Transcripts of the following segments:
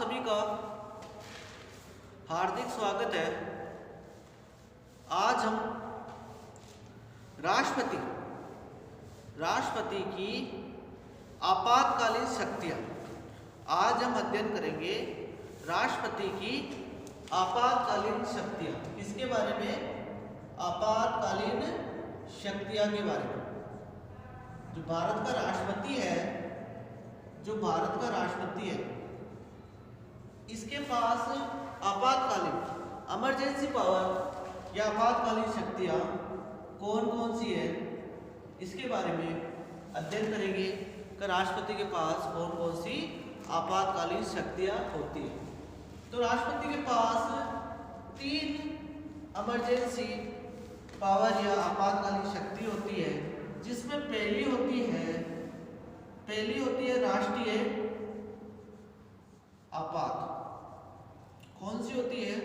सभी का हार्दिक स्वागत है। आज हम राष्ट्रपति की आपातकालीन शक्तियाँ आज हम अध्ययन करेंगे। राष्ट्रपति की आपातकालीन शक्तियाँ किसके बारे में? आपातकालीन शक्तियाँ के बारे में। जो भारत का राष्ट्रपति है इसके पास आपातकालीन इमरजेंसी पावर या आपातकालीन शक्तियाँ कौन कौन सी है, इसके बारे में अध्ययन करेंगे कि राष्ट्रपति के पास कौन कौन सी आपातकालीन शक्तियाँ होती है। तो राष्ट्रपति के पास 3 इमरजेंसी पावर या आपातकालीन शक्ति होती है, जिसमें पहली होती है राष्ट्रीय आपात। कौन सी होती है?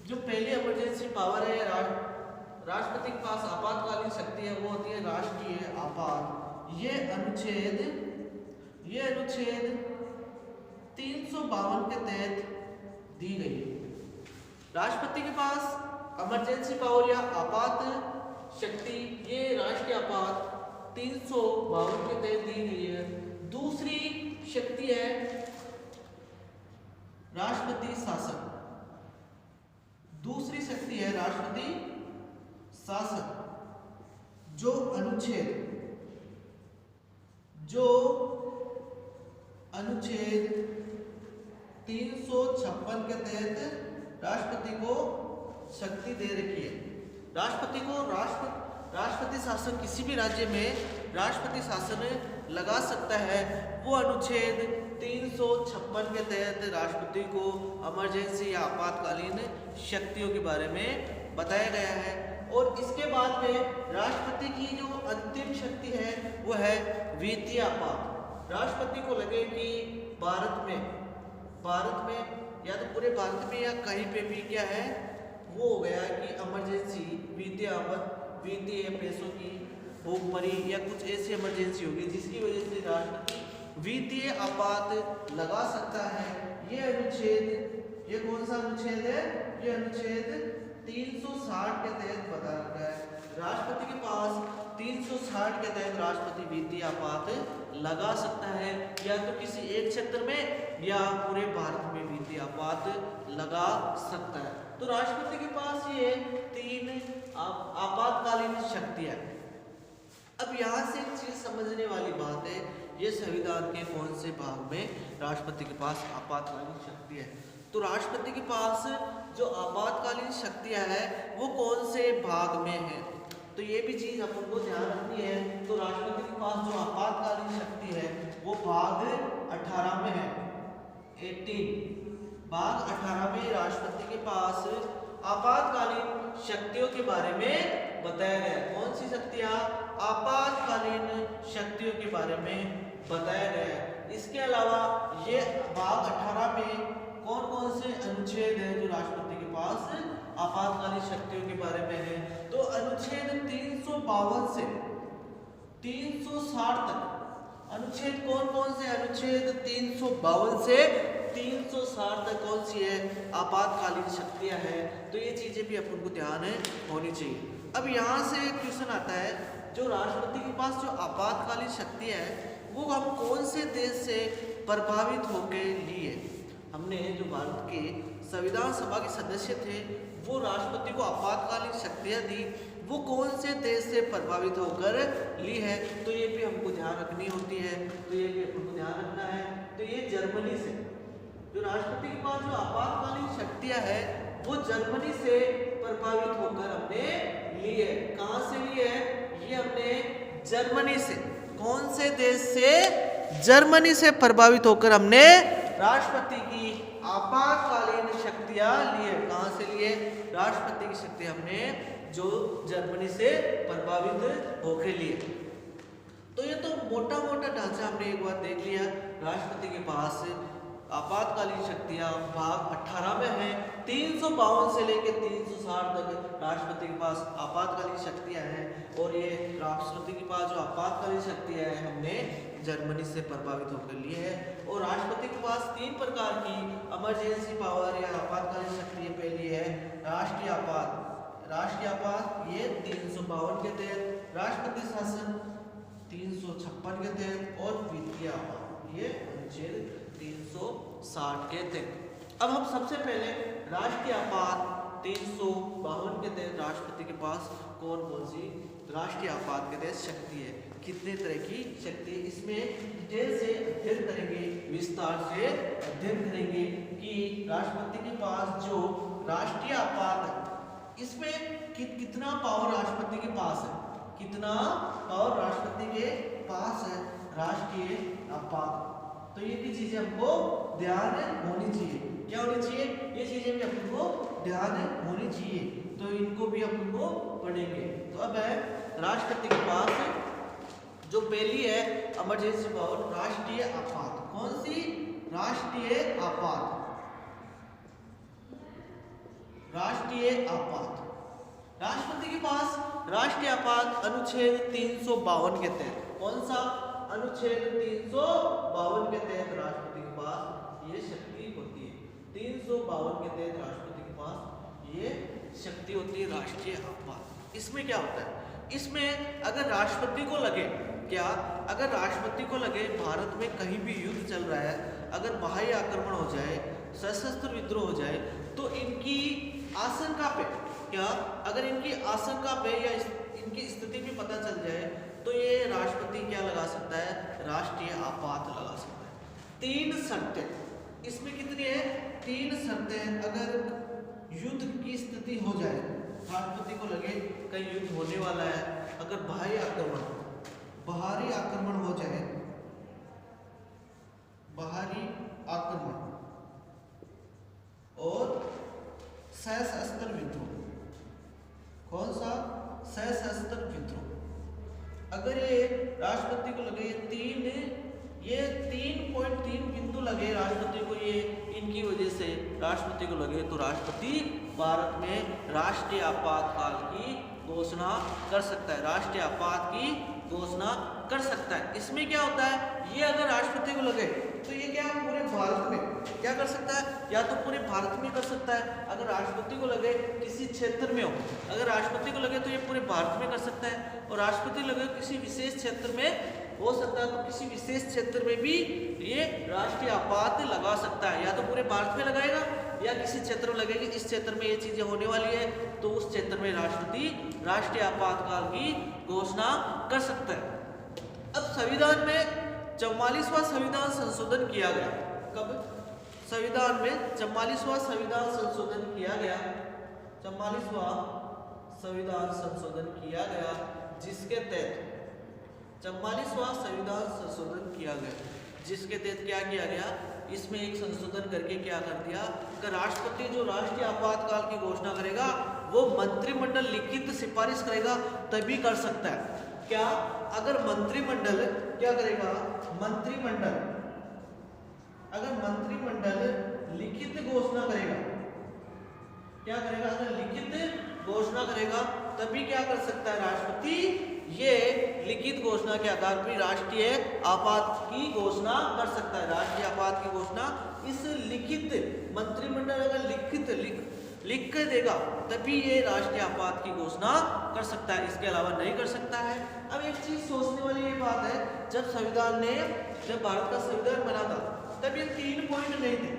जो पहली इमरजेंसी पावर है राष्ट्रपति के पास आपातकालीन शक्ति है, वो होती है राष्ट्रीय आपात। ये अनुच्छेद 352 के तहत दी गई है। राष्ट्रपति के पास इमरजेंसी पावर या आपात शक्ति ये राष्ट्रीय आपात 352 के तहत दी गई है। दूसरी शक्ति है राष्ट्रपति शासन। दूसरी शक्ति है राष्ट्रपति शासन, जो अनुच्छेद 356 के तहत राष्ट्रपति को शक्ति दे रखी है। राष्ट्रपति को राष्ट्रपति शासन किसी भी राज्य में राष्ट्रपति शासन लगा सकता है। वो अनुच्छेद 356 के तहत राष्ट्रपति को इमरजेंसी या आपातकालीन शक्तियों के बारे में बताया गया है। और इसके बाद में राष्ट्रपति की जो अंतिम शक्ति है वो है वित्तीय आपात। राष्ट्रपति को लगे कि भारत में या तो पूरे भारत में या कहीं पे भी क्या है वो हो गया कि इमरजेंसी वित्तीय पैसों की भूखमरी या कुछ ऐसी इमरजेंसी होगी जिसकी वजह से राष्ट्रपति वित्तीय आपात लगा सकता है। ये कौन सा अनुच्छेद है? ये अनुच्छेद 360 के तहत बता रखा है। राष्ट्रपति के पास 360 के तहत राष्ट्रपति वित्तीय आपात लगा सकता है, या तो किसी एक क्षेत्र में या पूरे भारत में वित्तीय आपात लगा सकता है। तो राष्ट्रपति के पास ये 3 आपातकालीन शक्तियां। अब यहाँ से एक चीज समझने वाली बात है, ये संविधान के कौन से भाग में राष्ट्रपति के पास आपातकालीन शक्ति है। तो राष्ट्रपति के पास जो आपातकालीन शक्तियां है वो कौन से भाग में है, तो ये भी चीज अपन को ध्यान रखनी है। तो राष्ट्रपति के पास जो आपातकालीन शक्ति है वो भाग 18 में है। 18 भाग 18 में राष्ट्रपति के पास आपातकालीन शक्तियों के बारे में बताया गया। कौन सी शक्तियां? आपातकालीन शक्तियों के बारे में बताया गया है। इसके अलावा ये भाग 18 में कौन कौन से अनुच्छेद है जो राष्ट्रपति के पास आपातकालीन शक्तियों के बारे में है? तो अनुच्छेद 352 से 360 तक अनुच्छेद कौन से? अनुच्छेद 352 से 360 तक कौन सी है? आपातकालीन शक्तियां हैं। तो ये चीजें भी अपन को ध्यान होनी चाहिए। अब यहाँ से क्वेश्चन आता है, जो राष्ट्रपति के पास जो आपातकालीन शक्तियां हैं वो हम कौन से देश से प्रभावित होकर लिए? हमने जो भारत के संविधान सभा के सदस्य थे वो राष्ट्रपति को आपातकालीन शक्तियां दी, वो कौन से देश से प्रभावित होकर ली है? तो ये भी हमको ध्यान रखनी होती है। तो ये भी हमको ध्यान रखना है। तो ये जर्मनी से जो राष्ट्रपति के पास जो आपातकालीन शक्तियां है वो जर्मनी से प्रभावित होकर हमने ली है। कहाँ से ली है? ये हमने जर्मनी से। कौन से देश से? जर्मनी से प्रभावित होकर हमने राष्ट्रपति की आपातकालीन शक्तियां लिए। कहां से लिए? राष्ट्रपति की शक्ति हमने जो जर्मनी से प्रभावित होकर लिए। तो ये तो मोटा ढांचा हमने एक बार देख लिया। राष्ट्रपति के पास आपातकालीन शक्तियां भाग 18 में है। 352 से लेकर 360 तक राष्ट्रपति के पास आपातकालीन शक्तियां हैं। और ये राष्ट्रपति के पास जो आपातकालीन शक्तियां हैं हमने जर्मनी से प्रभावित होकर लिए है। और राष्ट्रपति के पास तीन प्रकार की इमरजेंसी पावर या आपातकालीन शक्ति। पहली है राष्ट्रीय आपात ये 352 के तहत, राष्ट्रपति शासन 356 के तहत और वित्तीय आपात ये अनुच्छेद 360 के तहत। अब हम सबसे पहले राष्ट्रीय आपात 352 के तहत राष्ट्रपति के पास कौन कौन सी राष्ट्रीय आपात के तहत शक्ति है, कितने तरह की शक्ति, इसमें डिटेल से अध्ययन करेंगे, विस्तार से अध्ययन करेंगे कि राष्ट्रपति के पास जो राष्ट्रीय आपात है इसमें कितना पावर राष्ट्रपति के पास है, कितना पावर राष्ट्रपति के पास है राष्ट्रीय आपात। तो ये भी चीजें हमको ध्यान होनी चाहिए। क्या होनी चाहिए? ये चीजें भी हमको ध्यान होनी चाहिए, तो इनको भी हम उनको पढ़ेंगे। तो अब है राष्ट्रपति के पास जो पहली है इमरजेंसी पावर राष्ट्रीय आपात। कौन सी? राष्ट्रीय आपात। राष्ट्रीय आपात राष्ट्रपति के पास राष्ट्रीय आपात अनुच्छेद 352 के तहत, कौन सा? अनुच्छेद 352 के तहत राष्ट्रपति के पास ये शक्ति होती है। 352 के तहत राष्ट्रपति के पास ये शक्ति होती है राष्ट्रीय आपात। इसमें क्या होता है? इसमें अगर राष्ट्रपति को लगे, क्या अगर राष्ट्रपति को लगे भारत में कहीं भी युद्ध चल रहा है, अगर बाह्य आक्रमण हो जाए, सशस्त्र विद्रोह हो जाए, तो इनकी आशंका पे, क्या अगर इनकी आशंका पे या इनकी स्थिति भी पता चल जाए तो ये राष्ट्रपति क्या लगा सकता है? राष्ट्रीय आपात लगा सकता है। 3 शर्तें इसमें कितनी है? 3 शर्तें। अगर युद्ध की स्थिति हो जाए, राष्ट्रपति को लगे कहीं युद्ध होने वाला है, अगर बाहरी आक्रमण हो जाए, बाहरी आक्रमण और सशस्त्र विद्रोह, कौन सा? सशस्त्र विद्रोह। अगर ये राष्ट्रपति को लगे ये 3.3 बिंदु लगे राष्ट्रपति को, ये इनकी वजह से राष्ट्रपति को लगे, तो राष्ट्रपति भारत में राष्ट्रीय आपातकाल की घोषणा कर सकता है। राष्ट्रीय आपात की घोषणा कर सकता है। इसमें क्या होता है? ये अगर राष्ट्रपति को लगे तो ये क्या पूरे भारत में क्या कर सकता है? या तो पूरे भारत में कर सकता है, अगर राष्ट्रपति को लगे किसी क्षेत्र में हो, अगर राष्ट्रपति को लगे तो ये पूरे भारत में कर सकता है, और राष्ट्रपति लगे किसी विशेष क्षेत्र में हो सकता है, तो किसी विशेष क्षेत्र में भी ये राष्ट्रीय आपात लगा सकता है। या तो पूरे भारत में लगाएगा या किसी क्षेत्र में लगेगी, इस क्षेत्र में ये चीजें होने वाली है, तो उस क्षेत्र में राष्ट्रपति राष्ट्रीय आपातकाल की घोषणा कर सकता है। अब संविधान में 44वां संविधान संशोधन किया गया। कब? संविधान में 44वां संविधान संशोधन किया गया। 44वां संविधान संशोधन किया गया, जिसके तहत 44वां संविधान संशोधन किया गया, जिसके तहत क्या किया गया? इसमें एक संशोधन करके क्या कर दिया कि राष्ट्रपति जो राष्ट्रीय आपातकाल की घोषणा करेगा वो मंत्रिमंडल लिखित सिफारिश करेगा तभी कर सकता है। क्या? अगर मंत्रिमंडल क्या करेगा? अगर मंत्रिमंडल लिखित घोषणा करेगा, क्या करेगा? अगर लिखित घोषणा करेगा तभी क्या कर सकता है राष्ट्रपति? ये लिखित घोषणा के आधार पर राष्ट्रीय आपात की घोषणा कर सकता है। राष्ट्रीय आपात की घोषणा इस लिखित मंत्रिमंडल अगर लिख कर देगा तभी ये राष्ट्रीय आपात की घोषणा कर सकता है, इसके अलावा नहीं कर सकता है। अब एक चीज सोचने वाली ये बात है, जब भारत का संविधान बना था तब ये 3 पॉइंट नहीं थे।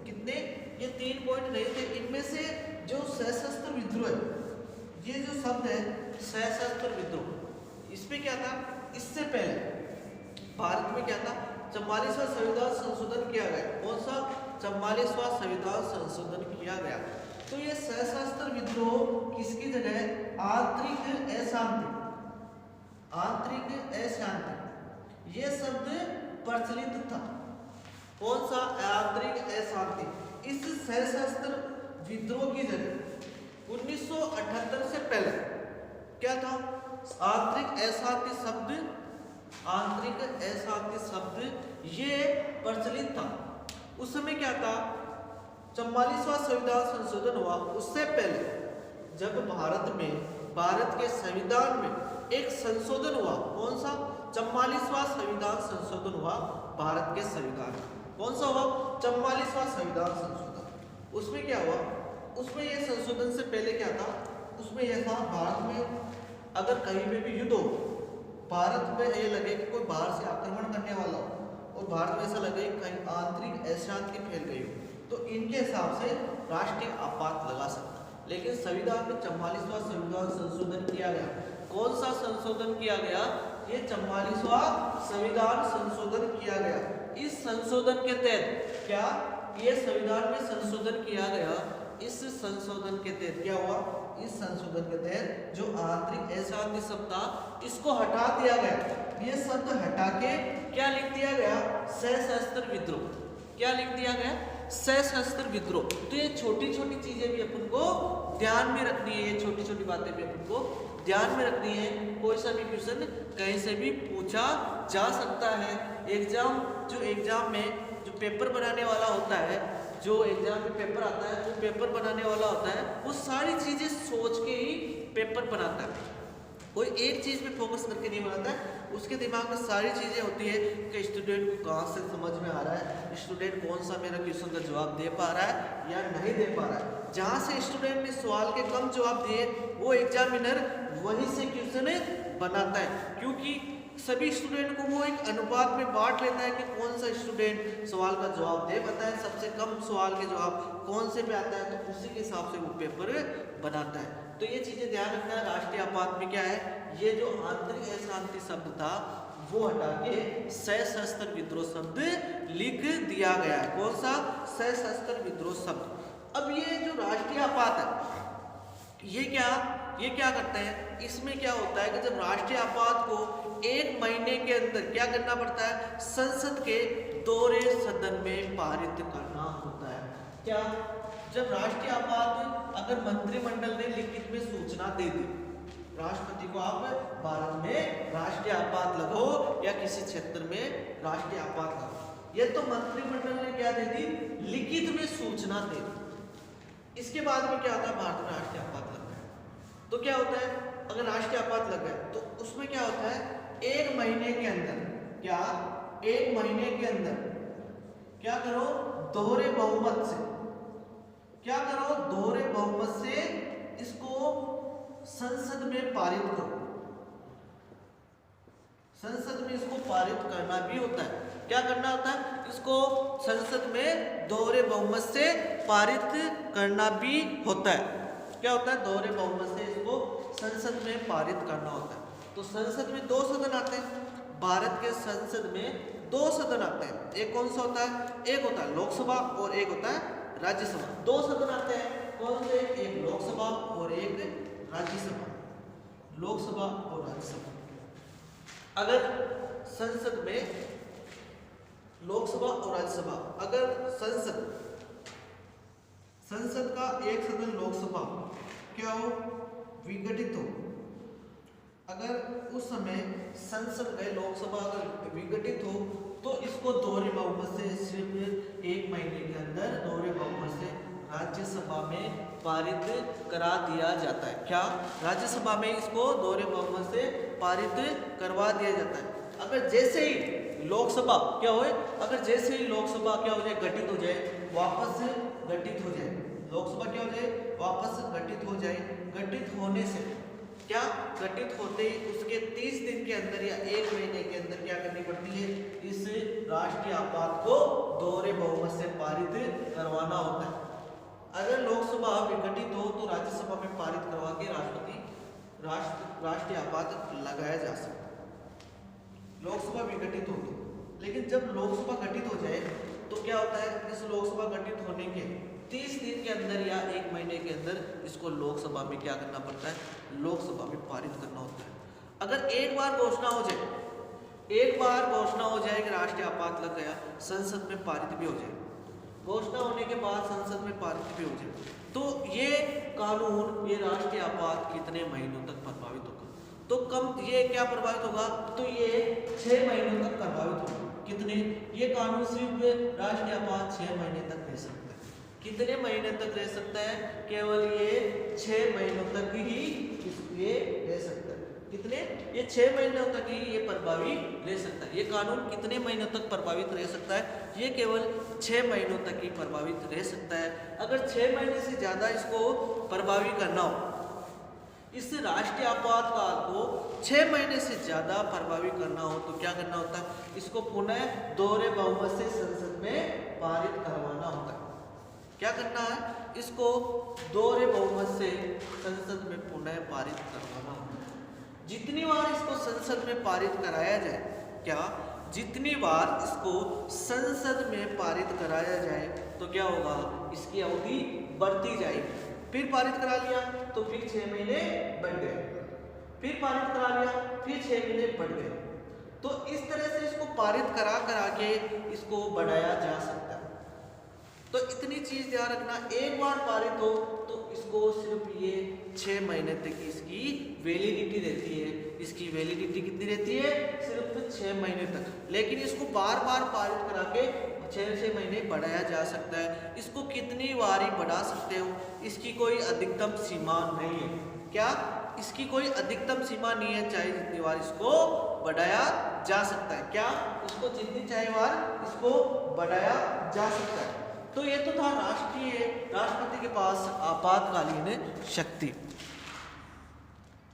कितने? ये 3 पॉइंट नहीं थे। इनमें से जो सशस्त्र विद्रोह है, ये जो शब्द है सशस्त्र विद्रोह, इसमें क्या था? इससे पहले भारत में क्या था? 44वां संविधान संशोधन किया गया। कौन सा? 44वां संविधान संशोधन किया गया। तो ये सशस्त्र विद्रोह किसकी जगह? आंतरिक अशांति, ये शब्द प्रचलित था। कौन सा? आंतरिक अशांति। इस सशस्त्र विद्रोह की जगह 1978 से पहले क्या था? आंतरिक अशांति शब्द ये प्रचलित था। उस समय क्या था? 44वां संविधान संशोधन हुआ, उससे पहले जब भारत के संविधान में एक संशोधन हुआ। कौन सा? 44वां संविधान संशोधन हुआ भारत के संविधान में। कौन सा हुआ? संविधान संशोधन। उसमें क्या हुआ, उसमें ये संशोधन से पहले क्या था, उसमें यह था भारत में अगर कहीं पे भी युद्ध हो, भारत में ये लगे कि कोई बाहर से आक्रमण करने वाला हो और भारत में ऐसा लगे कहीं आंतरिक अशांति फैल गई हो, तो इनके हिसाब से राष्ट्रीय आपात लगा सकता। लेकिन संविधान में 44वां संविधान संशोधन किया गया। कौन सा संशोधन किया गया, ये 44वां संविधान संशोधन किया गया। इस संशोधन के तहत क्या, ये संविधान में संशोधन किया गया। इस संशोधन के तहत क्या हुआ, इस संशोधन के तहत जो आंतरिक अशांति शब्द था इसको हटा दिया गया। ये शब्द हटा के क्या लिख दिया गया, सशस्त्र विद्रोह। क्या लिख दिया गया, सशस्त्र विद्रोह। तो ये छोटी छोटी चीजें भी अपन को ध्यान में रखनी है, ये छोटी छोटी बातें भी अपन को ध्यान में रखनी है। कोई सा भी क्वेश्चन कहीं से भी पूछा जा सकता है। एग्जाम में जो पेपर बनाने वाला होता है, जो एग्जाम में पेपर आता है, वो पेपर बनाने वाला होता है, वो सारी चीजें सोच के ही पेपर बनाता है। कोई एक चीज पे फोकस करके नहीं बनाता है, उसके दिमाग में सारी चीजें होती है कि स्टूडेंट को कहाँ से समझ में आ रहा है, स्टूडेंट कौन सा मेरा क्वेश्चन का जवाब दे पा रहा है या नहीं दे पा रहा है। जहाँ से स्टूडेंट ने सवाल के कम जवाब दिए, वो एग्जामिनर वहीं से क्वेश्चन बनाता है, क्योंकि सभी स्टूडेंट को वो एक अनुपात में बांट लेता है कि कौन सा स्टूडेंट सवाल का जवाब दे पाता है, सबसे कम सवाल के जवाब कौन से पे आता है, तो उसी के हिसाब से वो पेपर बनाता है। तो ये चीजें ध्यान रखना है। राष्ट्रीय आपात में क्या है, ये जो आंतरिक अशांति शब्द था वो हटा के सशस्त्र विद्रोह शब्द लिख दिया गया है। कौन सा, सशस्त्र विद्रोह शब्द। अब ये जो राष्ट्रीय आपात है, ये क्या करते हैं, इसमें क्या होता है कि जब राष्ट्रीय आपात को 1 महीने के अंदर क्या करना पड़ता है, संसद के दोहरे सदन में पारित करना होता है। क्या, जब राष्ट्रीय आपात अगर मंत्रिमंडल ने लिखित में सूचना दे दी राष्ट्रपति को, आप भारत में राष्ट्रीय आपात लगो या किसी क्षेत्र में राष्ट्रीय आपात लगो, ये तो मंत्रिमंडल ने क्या दे दी, लिखित में सूचना दे दी। इसके बाद में क्या होता है, भारत में राष्ट्रीय आपात लग गया तो क्या होता है, अगर राष्ट्रीय आपात लग गया तो उसमें क्या होता है, 1 महीने के अंदर, क्या 1 महीने के अंदर क्या करो, दोहरे बहुमत से, क्या करो, दोहरे बहुमत से इसको संसद में पारित करो। संसद में इसको पारित करना भी होता है। क्या करना होता है, इसको संसद में दोहरे बहुमत से पारित करना भी होता है। क्या होता है, दोहरे बहुमत से इसको संसद में पारित करना होता है। तो संसद में 2 सदन आते हैं, भारत के संसद में 2 सदन आते हैं। एक कौन सा होता है, एक होता है लोकसभा और एक होता है राज्यसभा। 2 सदन आते हैं, कौन से, एक लोकसभा और एक राज्यसभा। लोकसभा और राज्यसभा। अगर संसद में लोकसभा और राज्यसभा, अगर संसद का एक सदन लोकसभा क्या हो, विघटित हो, अगर उस समय संसद गए लोकसभा अगर विघटित हो तो इसको दोहरे बहुमत से सिर्फ 1 महीने के अंदर दोहरे बहुमत से राज्यसभा में पारित करा दिया जाता है। क्या, राज्यसभा में इसको दोहरे बहुमत से पारित करवा दिया जाता है। अगर जैसे ही लोकसभा क्या हो, अगर जैसे ही लोकसभा क्या हो जाए, गठित हो जाए, वापस गठित हो जाए, लोकसभा क्या हो जाए, वापस गठित हो जाए, गठित होने से क्या, गठित होते ही उसके 30 दिन के अंदर या 1 महीने के अंदर क्या करनी पड़ती है, इस राष्ट्रीय आपात को दोहरे बहुमत से पारित करवाना होता है। अगर लोकसभा विघटित हो तो राज्यसभा में पारित करवा के राष्ट्रीय आपात लगाया जा सकता है। लोकसभा विघटित होगी, लेकिन जब लोकसभा गठित हो जाए तो क्या होता है, इस लोकसभा गठित होने के 30 दिन के अंदर या 1 महीने के अंदर इसको लोकसभा में क्या करना पड़ता है, लोकसभा में पारित करना होता है। अगर एक बार घोषणा हो जाए कि राष्ट्रीय आपात लग गया, संसद में पारित भी हो जाए, घोषणा होने के बाद संसद में पारित भी हो जाए, तो ये कानून, ये राष्ट्रीय आपात कितने महीनों तक प्रभावित होगा, तो कम, ये क्या प्रभावित होगा, तो ये 6 महीनों तक प्रभावित होगा। कितने, ये कानून सिर्फ राष्ट्रीय आपात 6 महीने तक रह सकता है। कितने महीने तक रह सकता है, केवल ये 6 महीनों तक ही ये रह सकता है। कितने, ये 6 महीनों तक ही ये प्रभावी रह सकता है। ये कानून कितने महीनों तक प्रभावित रह सकता है, ये केवल 6 महीनों तक ही प्रभावित रह सकता है। अगर 6 महीने से ज़्यादा इसको प्रभावी करना हो, इस राष्ट्रीय आपातकाल को 6 महीने से ज़्यादा प्रभावी करना हो तो क्या करना होता है, इसको पुनः दोहरे बहुमत से संसद में पारित करवाना होता है। क्या करना है, इसको दोहरे बहुमत से संसद में पुनः पारित करवाना होता है। जितनी बार इसको संसद में पारित कराया जाए, क्या जितनी बार इसको संसद में पारित कराया जाए तो क्या होगा, इसकी अवधि बढ़ती जाएगी। फिर पारित करा लिया तो फिर 6 महीने बढ़ गए, फिर पारित करा लिया फिर 6 महीने बढ़ गए। तो इस तरह से इसको पारित करा के इसको बढ़ाया जा सकता है। तो इतनी चीज ध्यान रखना, एक बार पारित हो तो इसको सिर्फ ये 6 महीने तक इसकी वैलिडिटी रहती है। इसकी वैलिडिटी कितनी रहती है, सिर्फ 6 महीने तक। लेकिन इसको बार बार पारित करा के 6 महीने बढ़ाया जा सकता है। इसको कितनी बार ही बढ़ा सकते हो, इसकी कोई अधिकतम सीमा नहीं है। क्या, इसकी कोई अधिकतम सीमा नहीं है, चाहे जितनी बार इसको बढ़ाया जा सकता है। क्या, इसको जितनी चाहे बार इसको बढ़ाया जा सकता है। तो ये तो था राष्ट्रपति के पास आपातकालीन शक्ति।